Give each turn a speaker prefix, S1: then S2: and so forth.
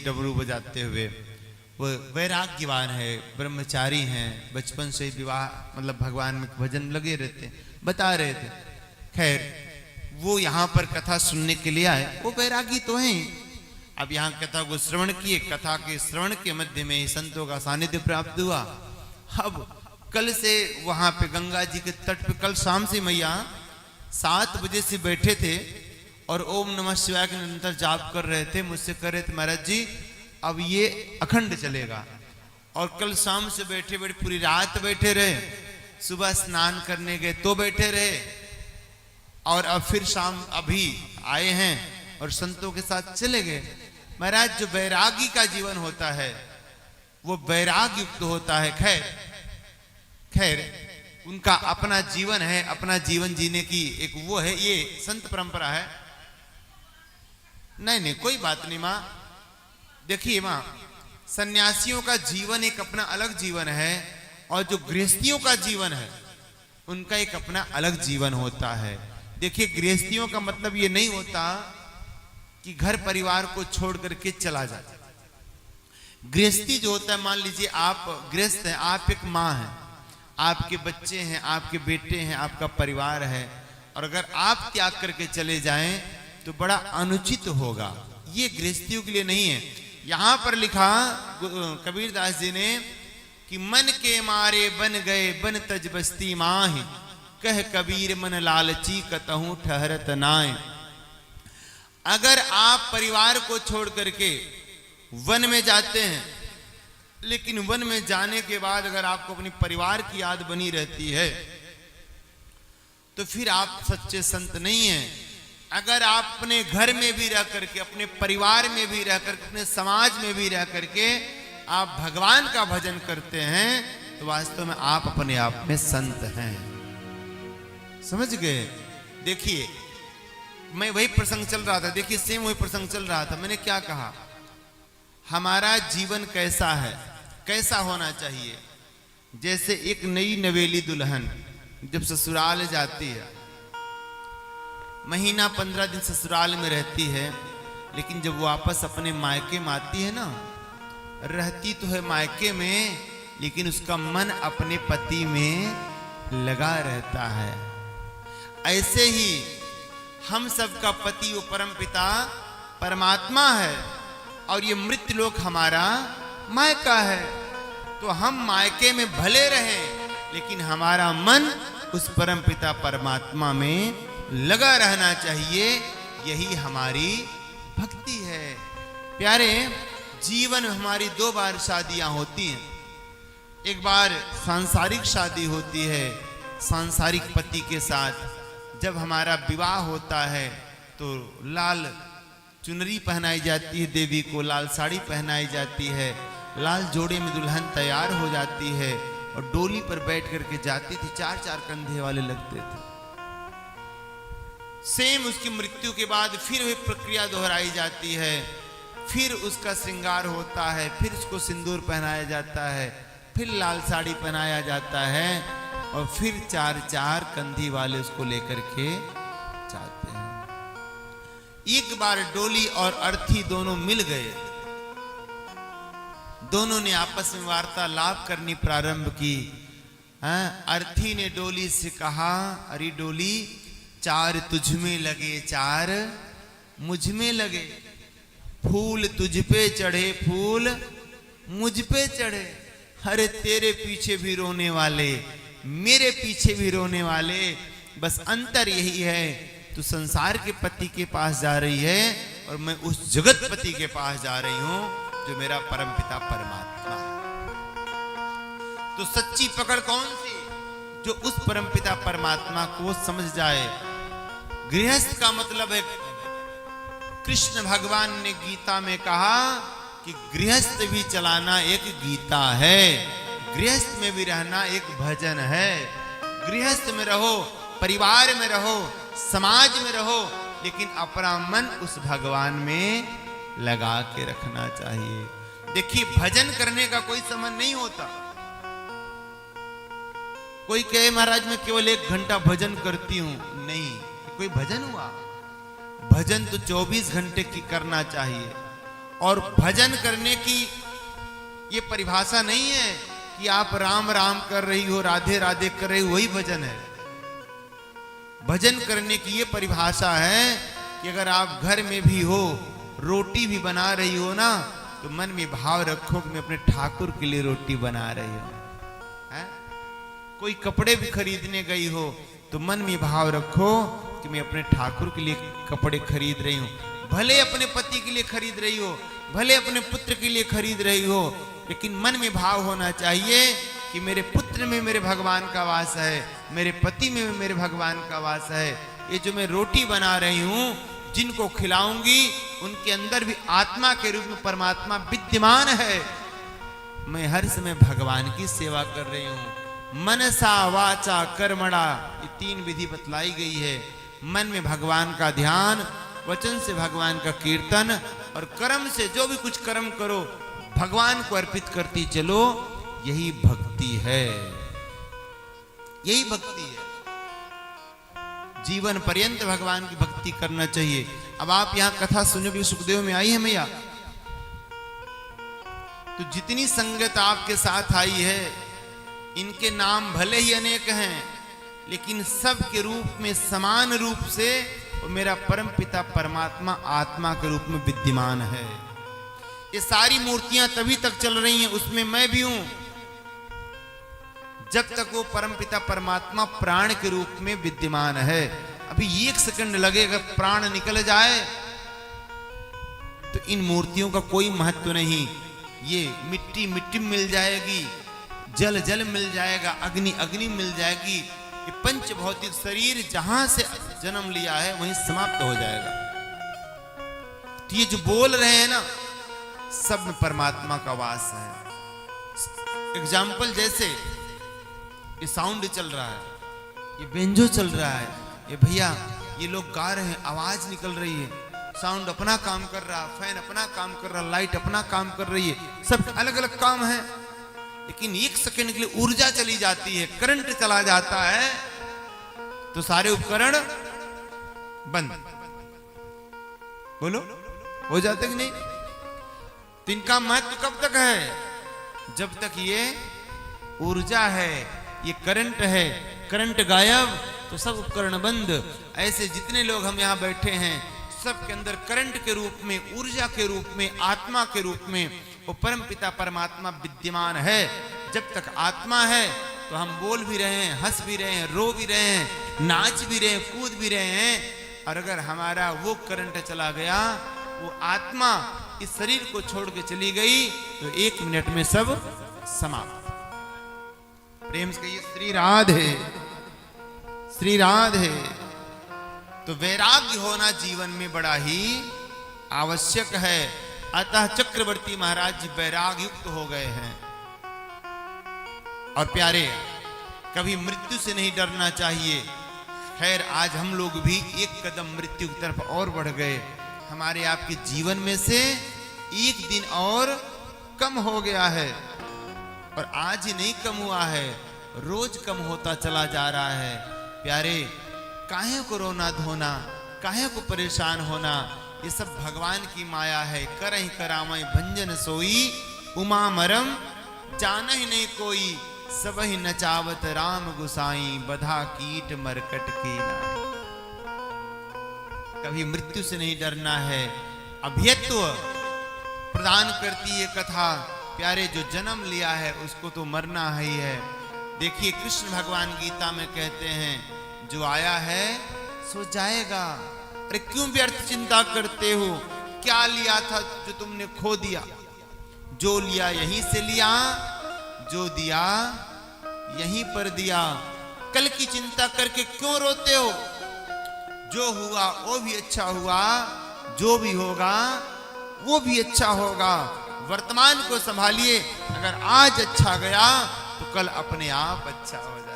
S1: डमरू बजाते हुए। वो वैराग्यवान है, ब्रह्मचारी हैं, बचपन से विवाह मतलब भगवान में भजन लगे रहते, बता रहे थे। खैर वो यहाँ पर कथा सुनने के लिए आए, वो वैरागी तो हैं। अब यहाँ कथा को श्रवण किए, कथा के श्रवण के मध्य में ही संतों का सानिध्य प्राप्त हुआ। अब कल से वहां पे गंगा जी के तट पे कल शाम से मैया 7 बजे से बैठे थे और ओम नमः शिवाय के निरंतर जाप कर रहे थे। मुझसे कह रहे थे महाराज जी अब ये अखंड चलेगा। और कल शाम से बैठे बैठे पूरी रात बैठे रहे, सुबह स्नान करने गए तो बैठे रहे, और अब फिर शाम अभी आए हैं और संतों के साथ चले गए। महाराज जो वैरागी का जीवन होता है वो वैराग युक्त होता है। खैर उनका अपना जीवन है, अपना जीवन जीने की एक वो है, ये संत परंपरा है। नहीं कोई बात नहीं माँ। देखिए माँ, सन्यासियों का जीवन एक अपना अलग जीवन है और जो गृहस्थियों का जीवन है उनका एक अपना अलग जीवन होता है। देखिए गृहस्थियों का मतलब ये नहीं होता कि घर परिवार को छोड़ करके चला जाए। गृहस्थी जो होता है, मान लीजिए आप गृहस्थ हैं, आप एक माँ हैं, आपके बच्चे हैं, आपके बेटे हैं, आपका परिवार है, और अगर आप त्याग करके चले जाएं तो बड़ा अनुचित होगा। ये गृहस्थियों के लिए नहीं है। यहां पर लिखा कबीरदास जी ने कि मन के मारे बन गए बन तज बस्ती माहि, कह कबीर मन लालची कतहूं ठहरत नाय। अगर आप परिवार को छोड़ करके वन में जाते हैं, लेकिन वन में जाने के बाद अगर आपको अपने परिवार की याद बनी रहती है तो फिर आप सच्चे संत नहीं हैं। अगर आप अपने घर में भी रह करके, अपने परिवार में भी रह करके, अपने समाज में भी रह करके आप भगवान का भजन करते हैं तो वास्तव में आप अपने आप में संत हैं। समझ गए? देखिए मैं वही प्रसंग चल रहा था, देखिए सेम वही प्रसंग चल रहा था। मैंने क्या कहा, हमारा जीवन कैसा है, कैसा होना चाहिए। जैसे एक नई नवेली दुल्हन जब ससुराल जाती है, महीना 15 दिन ससुराल में रहती है, लेकिन जब वापस अपने मायके में आती है ना, रहती तो है मायके में लेकिन उसका मन अपने पति में लगा रहता है। ऐसे ही हम सबका पति वो परम पिता परमात्मा है और ये मृत्यु लोक हमारा मायका है। तो हम मायके में भले रहें लेकिन हमारा मन उस परम पिता परमात्मा में लगा रहना चाहिए। यही हमारी भक्ति है। प्यारे, जीवन में हमारी 2 बार शादियां होती हैं। एक बार सांसारिक शादी होती है सांसारिक पति के साथ। जब हमारा विवाह होता है तो लाल चुनरी पहनाई जाती है, देवी को लाल साड़ी पहनाई जाती है, लाल जोड़े में दुल्हन तैयार हो जाती है और डोली पर बैठ करके जाती थी। 4-4 कंधे वाले लगते थे। सेम उसकी मृत्यु के बाद फिर वही प्रक्रिया दोहराई जाती है। फिर उसका श्रृंगार होता है, फिर उसको सिंदूर पहनाया जाता है, फिर लाल साड़ी पहनाया जाता है और फिर 4-4 कंधी वाले उसको लेकर के जाते हैं। एक बार डोली और अर्थी दोनों मिल गए, दोनों ने आपस में वार्तालाप करनी प्रारंभ की। अर्थी ने डोली से कहा, अरे डोली 4 तुझ में लगे 4 मुझ में लगे, फूल तुझ पे चढ़े फूल मुझ पे चढ़े। अरे तेरे पीछे भी रोने वाले, मेरे पीछे भी रोने वाले, बस अंतर यही है तू संसार के पति के पास जा रही है और मैं उस जगत पति के पास जा रही हूं जो मेरा परमपिता परमात्मा है। तो सच्ची पकड़ कौन सी? जो उस परमपिता परमात्मा को समझ जाए। गृहस्थ का मतलब है, कृष्ण भगवान ने गीता में कहा कि गृहस्थ भी चलाना एक गीता है, गृहस्थ में भी रहना एक भजन है। गृहस्थ में रहो, परिवार में रहो, समाज में रहो, लेकिन अपना मन उस भगवान में लगा के रखना चाहिए। देखिए भजन करने का कोई संबंध नहीं होता। कोई कहे महाराज मैं केवल 1 घंटा भजन करती हूं, नहीं, कोई भजन हुआ? भजन तो 24 घंटे की करना चाहिए। और भजन करने की ये परिभाषा नहीं है कि आप राम राम कर रही हो, राधे राधे कर रही हो, वही भजन है। भजन करने की ये परिभाषा है कि अगर आप घर में भी हो, रोटी भी बना रही हो ना, तो मन में भाव रखो कि मैं अपने ठाकुर के लिए रोटी बना रही हूं। कोई कपड़े भी खरीदने गई हो तो मन में भाव रखो कि मैं अपने ठाकुर के लिए कपड़े खरीद रही हूं। भले अपने पति के लिए खरीद रही हो, भले अपने पुत्र के लिए खरीद रही हो, लेकिन मन में भाव होना चाहिए कि मेरे पुत्र में मेरे भगवान का वास है, मेरे पति में मेरे भगवान का वास है। ये जो मैं रोटी बना रही हूं, जिनको खिलाऊंगी उनके अंदर भी आत्मा के रूप में परमात्मा विद्यमान है। मैं हर समय भगवान की सेवा कर रही हूं। मनसा वाचा कर्मणा, ये 3 विधि बतलाई गई है। मन में भगवान का ध्यान, वचन से भगवान का कीर्तन, और कर्म से जो भी कुछ कर्म करो भगवान को अर्पित करती चलो। यही भक्ति है, यही भक्ति है। जीवन पर्यंत भगवान की भक्ति करना चाहिए। अब आप यहां कथा सुनो भी, सुखदेव में आई है मैया, तो जितनी संगत आपके साथ आई है, इनके नाम भले ही अनेक हैं, लेकिन सब के रूप में समान रूप से वो मेरा परम पिता परमात्मा आत्मा के रूप में विद्यमान है। ये सारी मूर्तियां तभी तक चल रही हैं, उसमें मैं भी हूं, जब तक वो परम पिता परमात्मा प्राण के रूप में विद्यमान है। अभी 1 सेकंड लगेगा, प्राण निकल जाए तो इन मूर्तियों का कोई महत्व नहीं। ये मिट्टी मिट्टी मिल जाएगी, जल जल मिल जाएगा, अग्नि अग्नि मिल जाएगी। ये पंच भौतिक शरीर जहां से जन्म लिया है वहीं समाप्त हो जाएगा। तो ये जो बोल रहे हैं ना, सब में परमात्मा का वास है। एग्जाम्पल जैसे ये साउंड चल रहा है, ये बेंजो चल रहा है, ये भैया ये लोग गा रहे हैं, आवाज निकल रही है, साउंड अपना काम कर रहा, फैन अपना काम कर रहा, लाइट अपना काम कर रही है, सब अलग अलग काम है। लेकिन 1 सेकंड के लिए ऊर्जा चली जाती है, करंट चला जाता है, तो सारे उपकरण बंद। बोलो, हो जाते कि नहीं? तो इनका महत्व कब तक है? जब तक ये ऊर्जा है, ये करंट है। करंट गायब तो सब उपकरण बंद। ऐसे जितने लोग हम यहां बैठे हैं, सब के अंदर करंट के रूप में, ऊर्जा के रूप में, आत्मा के रूप में वो परम पिता परमात्मा विद्यमान है। जब तक आत्मा है तो हम बोल भी रहे हैं, हंस भी रहे हैं, रो भी रहे हैं, नाच भी रहे हैं, कूद भी रहे हैं। और अगर हमारा वो करंट चला गया, वो आत्मा इस शरीर को छोड़ के चली गई, तो 1 मिनट में सब समाप्त। प्रेम से कहिए श्री राधे, श्री राधे। तो वैराग्य होना जीवन में बड़ा ही आवश्यक है। अतः चक्रवर्ती महाराज जी वैराग्य युक्त हो गए हैं। और प्यारे, कभी मृत्यु से नहीं डरना चाहिए। खैर, आज हम लोग भी 1 कदम मृत्यु की तरफ और बढ़ गए। हमारे आपके जीवन में से 1 दिन और कम हो गया है, और आज ही नहीं कम हुआ है, रोज कम होता चला जा रहा है। प्यारे, काहे को रोना धोना, काहे को परेशान होना, ये सब भगवान की माया है। करहि करामय भंजन सोई, उमा मरम जान ही नहीं कोई, सब ही नचावत राम गुसाई, बधा कीट मरकट की नाई। कभी मृत्यु से नहीं डरना है। अभयत्व प्रदान करती है कथा। प्यारे, जो जन्म लिया है उसको तो मरना ही है। देखिए, कृष्ण भगवान गीता में कहते हैं, जो आया है सो जाएगा। अरे क्यों व्यर्थ चिंता करते हो? क्या लिया था जो तुमने खो दिया? जो लिया यहीं से लिया, जो दिया यहीं पर दिया। कल की चिंता करके क्यों रोते हो? जो हुआ वो भी अच्छा हुआ, जो भी होगा वो भी अच्छा होगा। वर्तमान को संभालिए। अगर आज अच्छा गया तो कल अपने आप अच्छा हो जाए।